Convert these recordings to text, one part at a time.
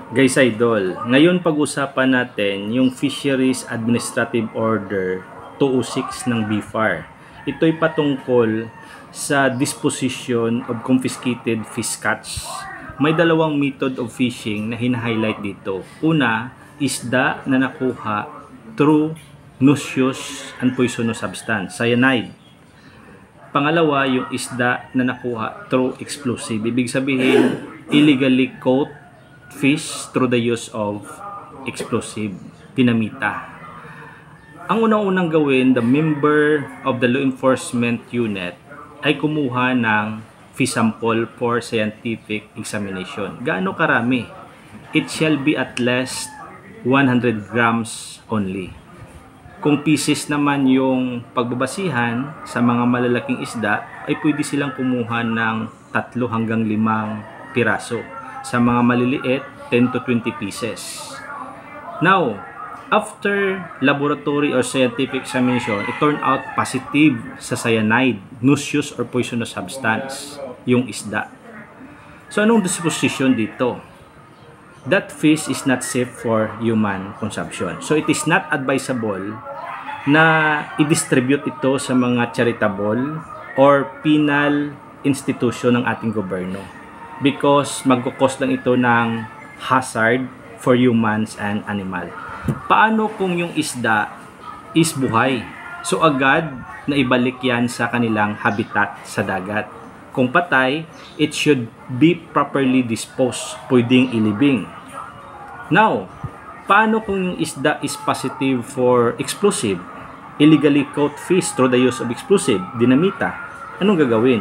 Guys Idol, ngayon pag-usapan natin yung Fisheries Administrative Order 206 ng BFAR. Ito'y patungkol sa disposition of confiscated fish catch. May dalawang method of fishing na hina-highlight dito. Una, isda na nakuha through noxious and poisonous substance, cyanide. Pangalawa, yung isda na nakuha through explosive. Ibig sabihin, illegally caught fish through the use of explosive, dinamita. Ang unang-unang gawin, the member of the law enforcement unit ay kumuha ng fish sample for scientific examination. Gaano karami? It shall be at least 100 grams only. Kung pieces naman yung pagbabasihan sa mga malalaking isda, ay pwede silang kumuha ng 3 hanggang 5 piraso. Sa mga maliliit, 10 to 20 pieces. Now, after laboratory or scientific examination, it turned out positive sa cyanide, noxious or poisonous substance, yung isda. So, anong disposition dito? That fish is not safe for human consumption. So, it is not advisable na i-distribute ito sa mga charitable or penal institution ng ating gobyerno. Because magkukos lang ito ng hazard for humans and animal. Paano kung yung isda is buhay? So agad na ibalik yan sa kanilang habitat sa dagat. Kung patay, it should be properly disposed, pwedeng ilibing. Now, paano kung yung isda is positive for explosive? Illegally caught fish through the use of explosive, dinamita. Anong gagawin?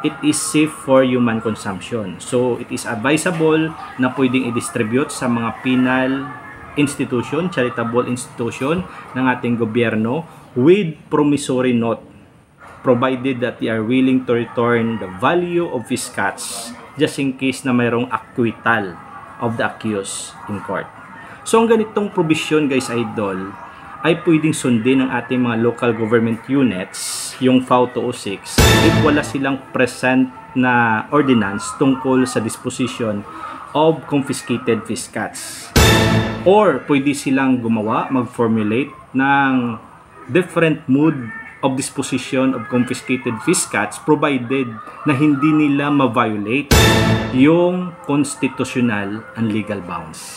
It is safe for human consumption. So, it is advisable na pwedeng i-distribute sa mga penal institution, charitable institution ng ating gobyerno with promissory note, provided that they are willing to return the value of fish catch just in case na mayroong acquittal of the accused in court. So, ang ganitong provision, guys, Idol, ay pwedeng sundin ng ating mga local government units, yung FAO 206, if wala silang present na ordinance tungkol sa disposition of confiscated fish catch. Or pwede silang gumawa, mag-formulate ng different mode of disposition of confiscated fish catch provided na hindi nila ma-violate yung constitutional and legal bounds.